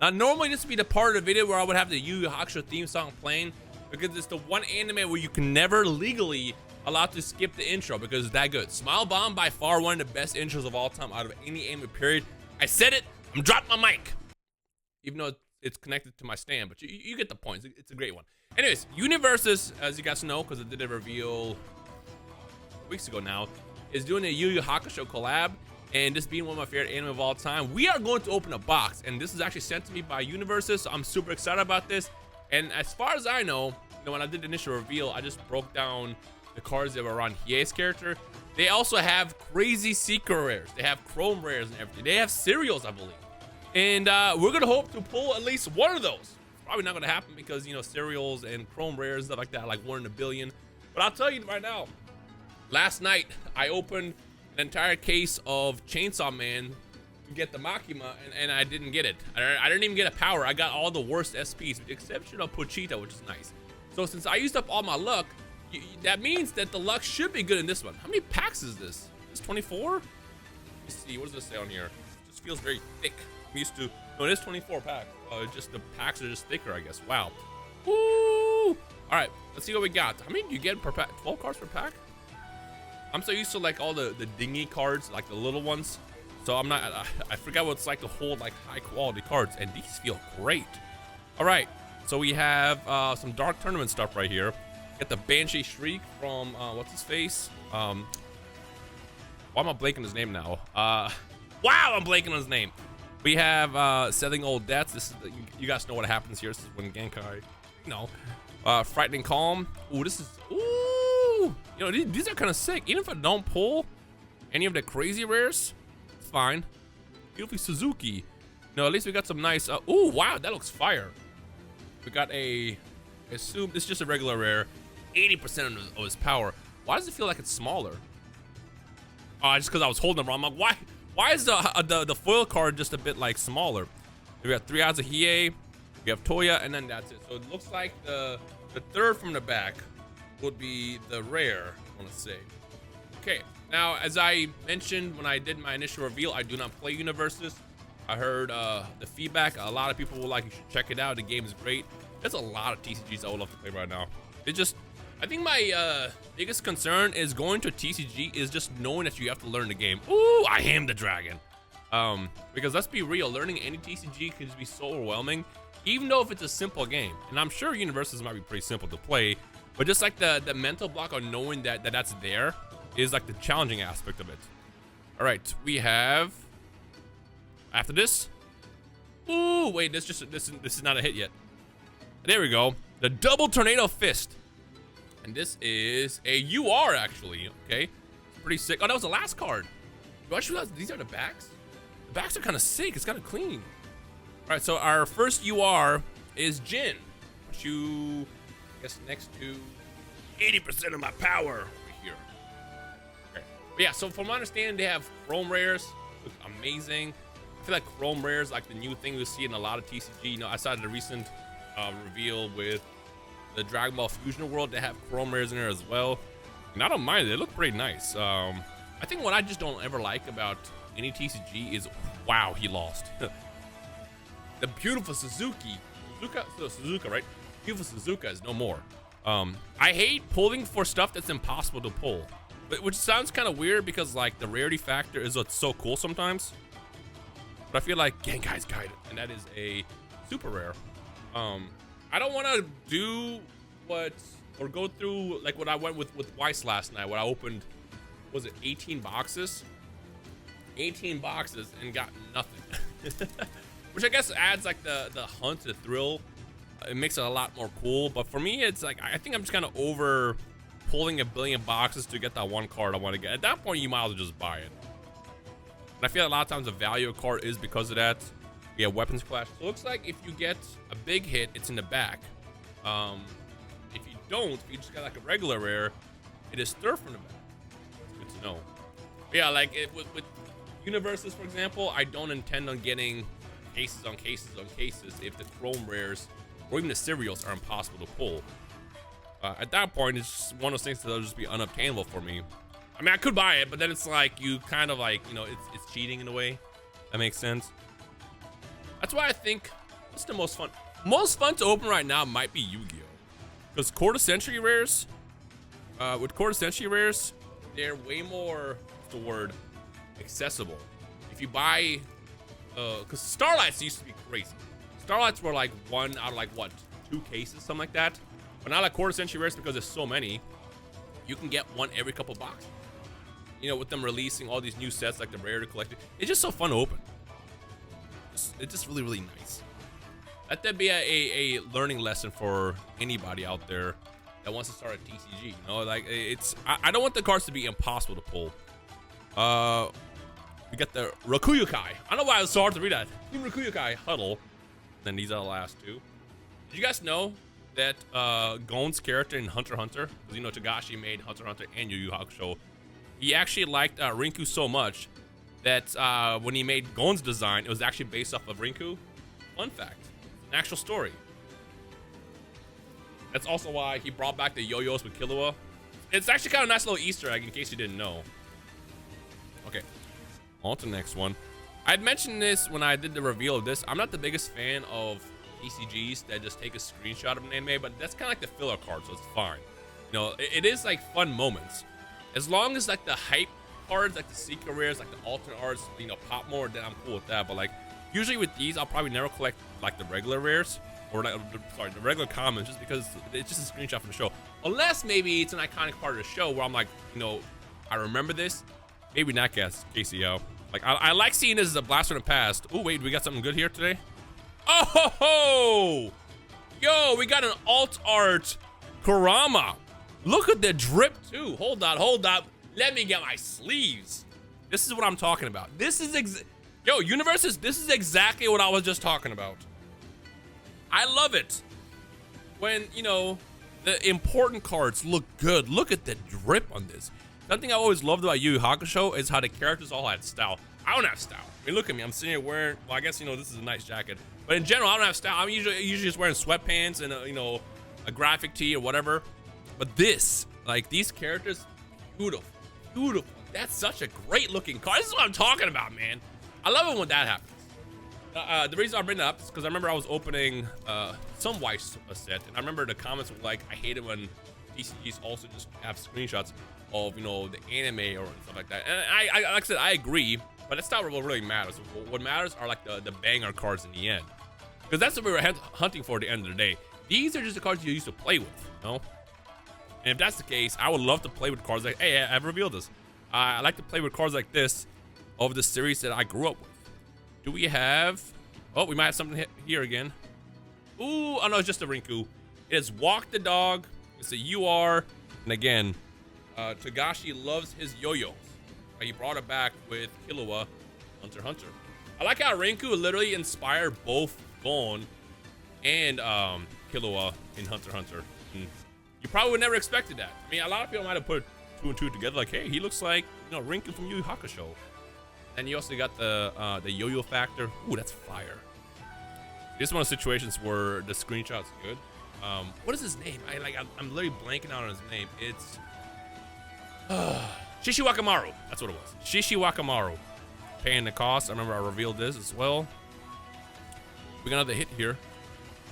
Now, normally this would be the part of the video where I would have the Yu Yu Hakusho theme song playing, because it's the one anime where you can never legally allowed to skip the intro because it's that good. Smile Bomb, by far one of the best intros of all time out of any anime period. I said it, I'm dropping my mic. Even though it's connected to my stand, but you get the point. It's a great one. Anyways, Universus, as you guys know, because I did a reveal weeks ago now, is doing a Yu Yu Hakusho collab, and this being one of my favorite anime of all time, we are going to open a box, and this is actually sent to me by Universus, so I'm super excited about this. And as far as I know, when I did the initial reveal, I just broke down the cards that were on Hiei's character. They also have crazy secret rares. They have chrome rares and everything. They have serials, I believe. And we're gonna hope to pull at least one of those. It's probably not gonna happen because, you know, serials and chrome rares, stuff like that, like 1 in a billion. But I'll tell you right now, last night I opened an entire case of Chainsaw Man to get the Makima, and I didn't get it. I didn't even get a power. I got all the worst SPs, with the exception of Pochita, which is nice. So since I used up all my luck, that means that the luck should be good in this one. How many packs is this? Is 24? Let me see, what does this say on here? It just feels very thick. I'm used to, no, it is 24 packs. Just the packs are just thicker, I guess. Wow. Woo! All right, let's see what we got. How many do you get per pack? 12 cards per pack? I'm so used to like all the dingy cards, like the little ones. So I'm not, I forgot what it's like to hold like high quality cards, and these feel great. All right, so we have some Dark Tournament stuff right here. Get the Banshee Shriek from, what's his face? Why am I blanking his name now? Wow, I'm blanking on his name. We have Selling Old Debts. This is you guys know what happens here. This is when Genkai, you know, Frightening Calm. Ooh, this is, ooh, you know, these are kind of sick. Even if I don't pull any of the crazy rares, it's fine. Beautifully Suzuki. No, at least we got some nice, ooh, wow, that looks fire. We got I assume this is just a regular rare, 80% of his power. Why does it feel like it's smaller? Just because I was holding them wrong. I'm like, why is the foil card just a bit like smaller? We got 3 odds of Hiei, we have Toya, and then that's it. So it looks like the third from the back would be the rare, I want to say. Okay, now as I mentioned when I did my initial reveal, I do not play Universus. I heard the feedback. A lot of people were like, you should check it out. The game is great. There's a lot of TCGs I would love to play right now. I think my biggest concern is going to a TCG is just knowing that you have to learn the game. Ooh, I am the dragon. Because let's be real, learning any TCG can just be so overwhelming, even though if it's a simple game. And I'm sure Universus might be pretty simple to play, but just like the mental block on knowing that's there is like the challenging aspect of it. All right, we have, after this, ooh, wait, this is not a hit yet. There we go, the Double Tornado Fist. And this is a UR, actually. Okay, pretty sick. Oh, that was the last card. Do I realize these are the backs? The backs are kind of sick. It's kind of clean. All right, so our first UR is Jin, which you, I guess, next to 80% of my power right here. Okay. But yeah, so from my understanding, they have chrome rares. Look amazing. I feel like chrome rares like the new thing we see in a lot of TCG. You know, outside of the recent reveal with the Dragon Ball Fusion World, they have chrome rares in there as well, and I don't mind it. They look pretty nice. I think what I just don't ever like about any TCG is, wow, he lost. The beautiful Suzuka, right? Beautiful Suzuka is no more. I hate pulling for stuff that's impossible to pull, which sounds kind of weird because like the rarity factor is what's so cool sometimes. But I feel like Genkai's Guided, and that is a super rare. I don't want to do go through like what I went with Weiss last night, when I opened, was it 18 boxes? 18 boxes and got nothing. Which I guess adds like the hunt, the thrill. It makes it a lot more cool. But for me, it's like, I think I'm just kind of over pulling a billion boxes to get that one card I want to get. At that point, you might as well just buy it. And I feel like a lot of times the value of a card is because of that. We have Weapons Clash. So it looks like if you get a big hit, it's in the back. If you don't, if you just got like a regular rare, it is third from the back. It's good to know. But yeah, like with Universus, for example, I don't intend on getting cases on cases on cases if the chrome rares or even the serials are impossible to pull. At that point, it's just one of those things that'll just be unobtainable for me. I mean, I could buy it, but then it's like, you kind of like, you know, it's cheating in a way. That makes sense. That's why I think What's the most fun? Most fun to open right now might be Yu-Gi-Oh! Because quarter century rares, with quarter century rares, they're way more, what's the word, accessible. If you buy, because Starlights used to be crazy. Starlights were like one out of like what, 2 cases, something like that. But now like quarter century rares, because there's so many, you can get one every couple boxes. You know, with them releasing all these new sets like the Rarity Collector, it's just so fun to open. It's just really, really nice. Let that be a learning lesson for anybody out there that wants to start a TCG. You know, like I don't want the cards to be impossible to pull. We got the Rakuyukai. I don't know why it was so hard to read that. Team Rakuyukai Huddle. Then these are the last 2. Did you guys know that Gon's character in Hunter x Hunter, because you know Togashi made Hunter x Hunter and Yu Yu Hakusho, he actually liked Rinku so much that when he made Gon's design, it was actually based off of Rinku. Fun fact. An actual story. That's also why he brought back the yo-yos with Killua. It's actually kind of a nice little Easter egg in case you didn't know. Okay, on to the next one. I'd mentioned this when I did the reveal of this. I'm not the biggest fan of ECGs that just take a screenshot of an anime, but that's kind of like the filler card, so it's fine. You know, it is like fun moments. As long as like the hype cards, like the secret rares, like the alternate arts, you know, pop more, then I'm cool with that. But like, usually with these, I'll probably never collect like the regular rares, or like, sorry, the regular commons, just because it's just a screenshot from the show. Unless maybe it's an iconic part of the show where I'm like, you know, I remember this. Maybe not, guess, KCO. Like, I like seeing this as a blast from the past. Oh, wait, we got something good here today? Oh, ho, ho! Yo, we got an alt art Kurama. Look at the drip, too. Hold on. Let me get my sleeves. This is what I'm talking about. This is Yo, Universus, this is exactly what I was just talking about. I love it. When, you know, the important cards look good. Look at the drip on this. Something I always loved about Yu Yu Hakusho is how the characters all had style. I don't have style. I mean, look at me. I'm sitting here wearing, well, I guess, you know, this is a nice jacket. But in general, I don't have style. I'm usually just wearing sweatpants and, you know, a graphic tee or whatever. But this, like, these characters, beautiful. Beautiful. That's such a great looking card. This is what I'm talking about, man. I love it when that happens. The reason I bring that up is because I remember I was opening some white set, and I remember the comments were like, I hate it when TCGs also just have screenshots of, you know, the anime or stuff like that. And I like I said, I agree, but that's not what really matters. What matters are like the banger cards in the end, because that's what we were hunting for at the end of the day. These are just the cards you used to play with, you know? And if that's the case, I would love to play with cards like, hey, I've revealed this. I like to play with cards like this of the series that I grew up with. Do we have, oh, we might have something here again. Ooh, oh no, it's just a Rinku. It's Walk the Dog, it's a UR, and again, Togashi loves his yo-yos. He brought it back with Killua, Hunter x Hunter. I like how Rinku literally inspired both Gon and Killua in Hunter x Hunter. And you probably would never expected that. I mean, a lot of people might have put 2 and 2 together, like, hey, he looks like, you know, Rinku from Yu Yu Hakusho. And you also got the yo-yo factor. Ooh, that's fire. This is one of the situations where the screenshot's good. What is his name? I'm literally blanking out on his name. It's Shishiwakamaru. That's what it was. Shishiwakamaru. Paying the cost. I remember I revealed this as well. We got another hit here.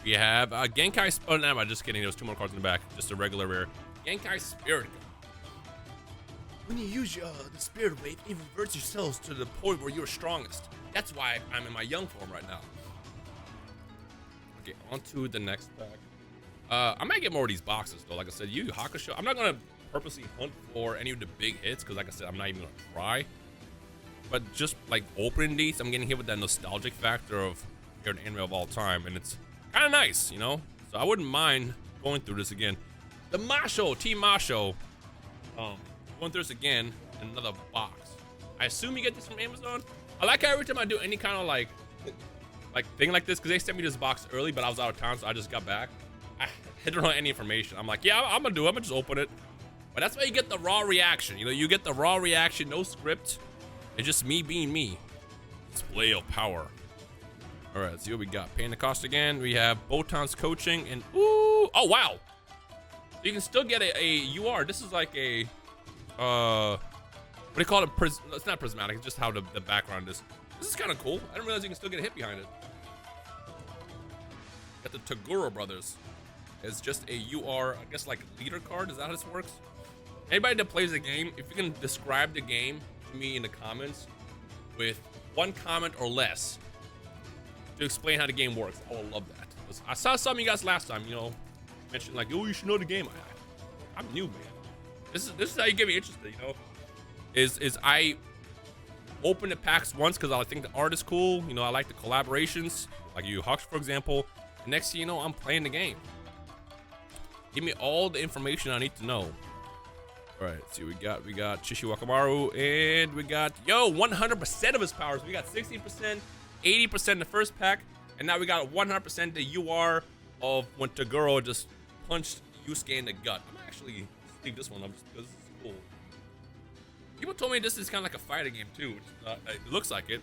We have Genkai. Oh, no, I'm just kidding. There was 2 more cards in the back. Just a regular rare. Genkai Spirit Gun. When you use the Spirit Wave, it reverts yourselves to the point where you're strongest. That's why I'm in my young form right now. Okay, on to the next pack. I might get more of these boxes, though. Like I said, Yu Yu Hakusho. I'm not going to purposely hunt for any of the big hits, because like I said, I'm not even going to try. But just, like, opening these, I'm getting hit with that nostalgic factor of favorite anime of all time, and it's kind of nice, you know? So I wouldn't mind going through this again. The Masho, Team Masho. Going through this again in another box. I assume you get this from Amazon. I like how every time I do any kind of like thing like this, because they sent me this box early, but I was out of town, so I just got back. I don't know any information. I'm like, yeah, I'm gonna do it. I'm gonna just open it. But that's why you get the raw reaction. You know, you get the raw reaction, no script. It's just me being me. Display of power. All right, let's see what we got. Paying the cost again. We have Botan's coaching, and ooh, oh wow. You can still get a UR. This is like a what do you call it? It's not prismatic. It's just how the background is. This is kind of cool. I didn't realize you can still get a hit behind it. Got the Toguro brothers. It's just a UR, I guess, like leader card. Is that how this works? Anybody that plays the game, if you can describe the game to me in the comments with one comment or less to explain how the game works, I will love that. I saw some of you guys last time, you know, mentioned like, oh, you should know the game. I'm new, man. This is how you get me interested, you know. Is I open the packs once because I think the art is cool. You know, I like the collaborations, like Yu Yu Hakusho, for example. And next thing you know, I'm playing the game. Give me all the information I need to know. All right, let's see what we got. We got Shishi Wakamaru, and we got, 100% of his powers. We got 60%, 80% in the first pack, and now we got 100% the UR of when Toguro just punched Yusuke in the gut. I'm actually leave this one up just because this is cool. People told me this is kind of like a fighting game too. It looks like it.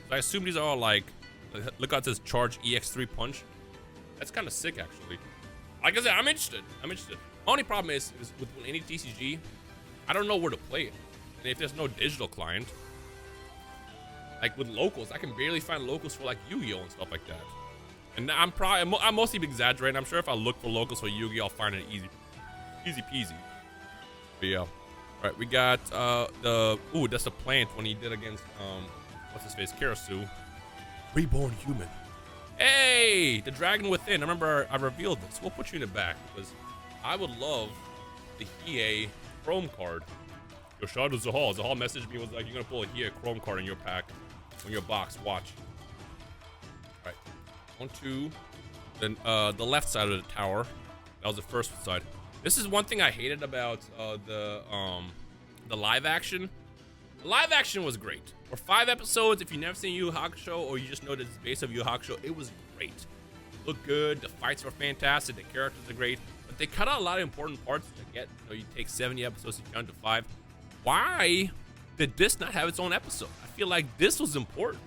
So I assume these are all like look how it says charge EX3 punch. That's kind of sick actually. Like I said, I'm interested. Only problem is with any TCG, I don't know where to play it. And if there's no digital client, like with locals, I can barely find locals for like Yu-Gi-Oh and stuff like that. And I'm mostly exaggerating. I'm sure if I look for locals for Yu-Gi-Oh, I'll find it easy peasy. But yeah. All right, we got that's the plant when he did against what's his face, Karasu. Reborn human. Hey, the dragon within. I remember I revealed this. We'll put you in the back because I would love the Hiei Chrome card. Yoshida Zahal messaged me, was like, you're gonna pull a Hiei Chrome card in your pack, on your box. Watch. All right, on to the left side of the tower. That was the first side. This is one thing I hated about the live action. The live action was great. For 5 episodes, if you've never seen Yu Yu Hakusho or you just know the base of Yu Yu Hakusho, it was great. It looked good. The fights were fantastic. The characters are great. But they cut out a lot of important parts to get. You take 70 episodes to count to 5. Why did this not have its own episode? I feel like this was important.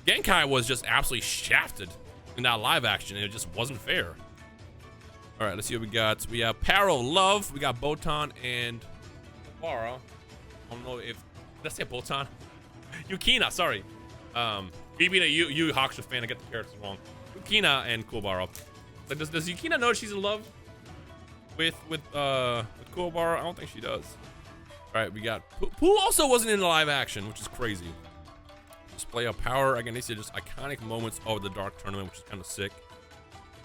Genkai was just absolutely shafted in that live action, and it just wasn't fair. All right, let's see what we got. We have Power of Love. We got Botan and Kubara. I don't know if did I say Botan? Yukina, sorry. Me being a Yu Yu Hakusho fan, I get the characters wrong. Yukina and Kubara. Like, does Yukina know she's in love with Kubara? I don't think she does. All right, we got Pooh also wasn't in the live action, which is crazy. Display of power. Again, these are just iconic moments of the Dark Tournament, which is kind of sick.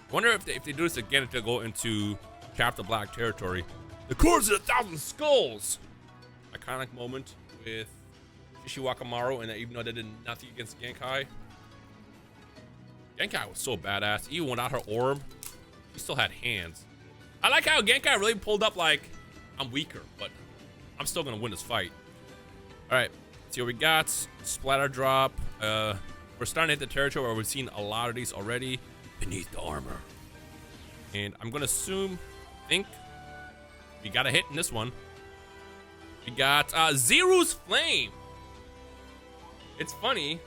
I wonder if they do this again, if they go into Chapter Black territory. The Chords of 1,000 Skulls. Iconic moment with Shishi Wakamaru, and even though they did nothing against Genkai. Genkai was so badass. Even without her orb, she still had hands. I like how Genkai really pulled up like, I'm weaker, but I'm still gonna win this fight. All right, let's see what we got. Splatter drop. We're starting to hit the territory where we've seen a lot of these already. Beneath the armor. And I'm gonna think we got a hit in this one. We got Zeru's Flame. It's funny.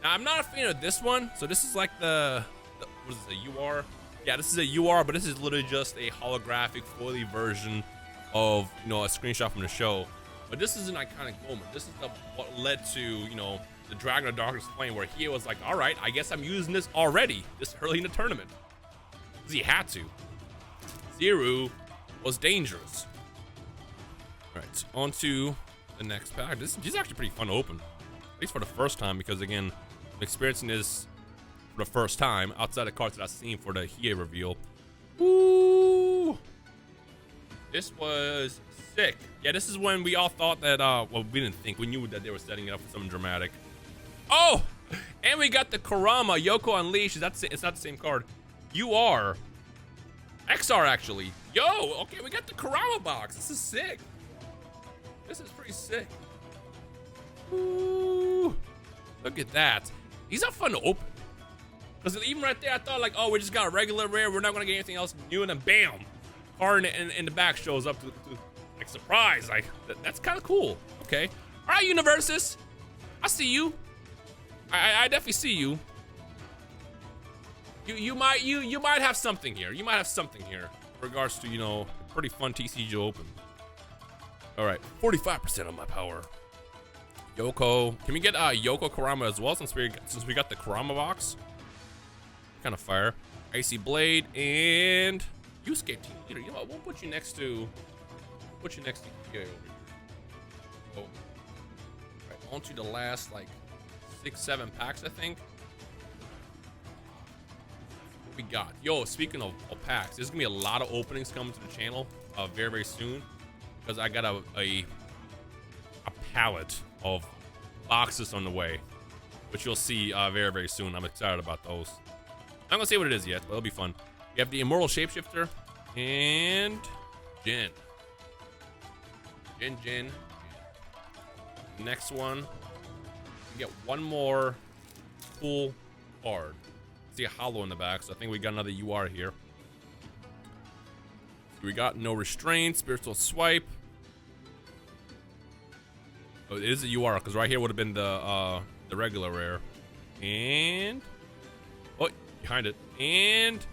Now, I'm not a fan of this one. So this is like what is this, a UR? Yeah, this is a UR, but this is literally just a holographic foily version of, a screenshot from the show. But this is an iconic moment. This is what led to, the Dragon of Darkness Flame, where he was like, all right, I guess I'm using this already, this early in the tournament. Because he had to. Zeru was dangerous. All right, on to the next pack. This is actually pretty fun to open. At least for the first time, because again, I'm experiencing this for the first time outside the cards that I've seen for the Hiei reveal. Ooh. This was sick. Yeah, this is when we all thought that, well, we didn't think. We knew that they were setting it up for something dramatic. Oh, and we got the Kurama Yoko Unleashed. It's not the same card. UR. XR, actually. Yo, okay, we got the Kurama box. This is sick. This is pretty sick. Ooh, look at that. These are fun to open. Because even right there, I thought like, oh, we just got a regular rare. We're not going to get anything else new. And then bam, card in the back shows up to like, surprise. Like, that's kind of cool. Okay. All right, Universus. I see you. I definitely see you. You might have something here. You might have something here in regards to, a pretty fun TCG open. All right, 45% of my power. Yoko. Can we get Yoko Kurama as well since we got the Kurama box? Kind of fire. Icy Blade, and Yusuke Team Leader. You know what? We'll put you next to EA over here. Oh, right, on to the last like 6-7 packs, I think. What we got? Yo, speaking of packs, there's gonna be a lot of openings coming to the channel very, very soon, because I got a palette of boxes on the way, which you'll see very, very soon. I'm excited about those. I'm not gonna say what it is yet, but it'll be fun. You have the Immortal Shapeshifter and Jin. Jin. Next one, you get one more cool card. See a hollow in the back, so I think we got another UR here. So we got No Restraint, Spiritual Swipe. Oh, it is a UR, because right here would have been the regular rare. And oh, behind it. And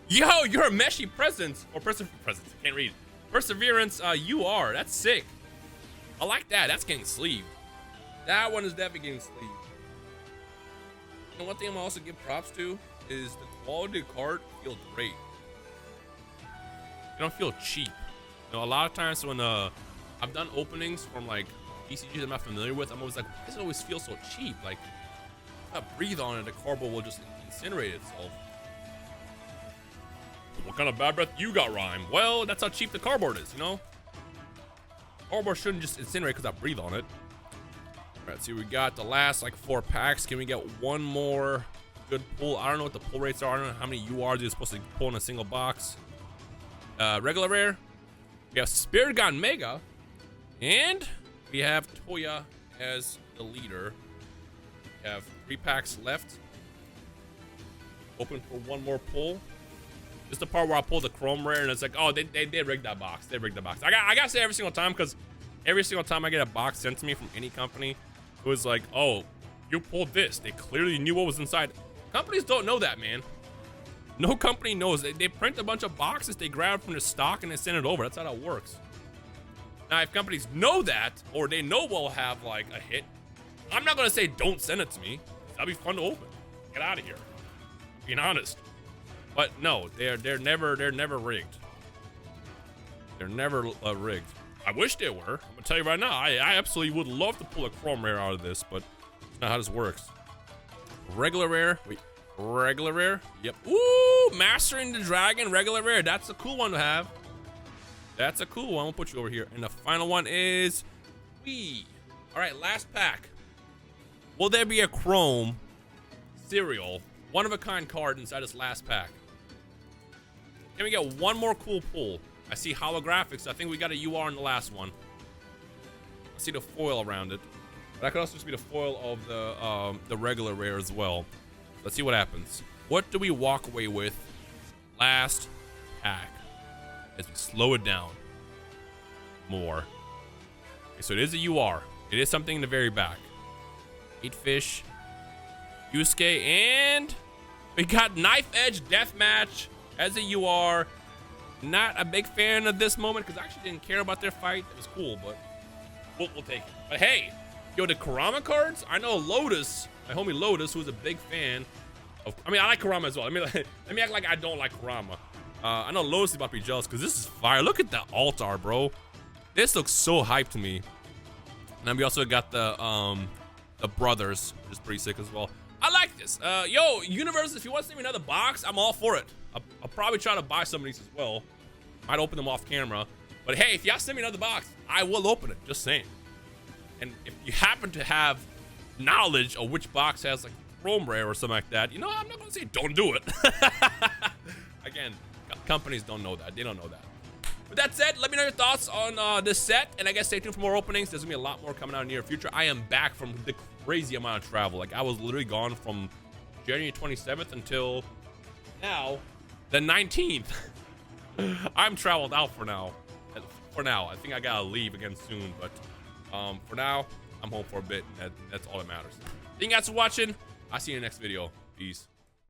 yo, you're a Meshy Presence or Presence. Can't read. Perseverance UR. That's sick. I like that. That's getting sleeved. That one is definitely getting sleeved. And one thing I'm also give props to is the quality of the card feels great. They don't feel cheap. You know, a lot of times when I've done openings from like PCGs I'm not familiar with, I'm always like, why does it always feel so cheap? Like, if I breathe on it, the cardboard will just incinerate itself. What kind of bad breath you got, Rhyme? Well, that's how cheap the cardboard is, you know? Cardboard shouldn't just incinerate because I breathe on it. All right, so we got the last like 4 packs. Can we get one more good pull? I don't know what the pull rates are. I don't know how many URs you're supposed to pull in a single box. Regular rare. We have Spirit God Mega. And we have Toya as the leader. We have 3 packs left. Open for one more pull. Just the part where I pull the Chrome rare and it's like, oh, they rigged that box. They rigged the box. I gotta say every single time, because every single time I get a box sent to me from any company, it was like, oh, you pulled this. They clearly knew what was inside. Companies don't know that, man. No company knows. They print a bunch of boxes, they grab from the stock, and they send it over. That's how that works. Now, if companies know that, or they know we'll have like a hit, I'm not gonna say don't send it to me. That'd be fun to open. Get out of here. Being honest. But no, they're never rigged. They're never rigged. I wish they were. I'm gonna tell you right now, I absolutely would love to pull a Chrome rare out of this, but that's not how this works. Regular rare. Wait, regular rare. Yep. Ooh, Mastering the Dragon, regular rare. That's a cool one to have. That's a cool one. We'll put you over here. And the final one is Wii. All right, last pack. Will there be a Chrome cereal, one of a kind card inside this last pack? Can we get one more cool pull? I see holographics. I think we got a UR in the last one. I see the foil around it. That could also just be the foil of the regular rare as well. Let's see what happens. What do we walk away with? Last pack. As we slow it down more. Okay, so it is a UR. It is something in the very back. 8 fish. Yusuke, and we got Knife Edge Deathmatch as a UR. Not a big fan of this moment because I actually didn't care about their fight. It was cool, but we'll take it. But hey, yo, the Kurama cards, I know Lotus, my homie Lotus, who's a big fan of, I mean, I like Kurama as well. Let me act like I don't like Kurama. I know Lotus is about to be jealous because this is fire. Look at the altar, bro. This looks so hyped to me. And then we also got the brothers, which is pretty sick as well. I like this. Yo, Universus, if you want to send me another box, I'm all for it. I'll probably try to buy some of these as well. Might open them off camera. But hey, if y'all send me another box, I will open it. Just saying. And if you happen to have knowledge of which box has like Chrome rare or something like that, you know, I'm not going to say don't do it. Again, companies don't know that. They don't know that. With that said, let me know your thoughts on this set. And I guess stay tuned for more openings. There's going to be a lot more coming out in the near future. I am back from the crazy amount of travel. Like, I was literally gone from January 27th until now, the 19th. I'm traveled out for now. I think I gotta leave again soon, but for now, I'm home for a bit. That's all that matters. Thank you guys for watching. I'll see you in the next video. Peace.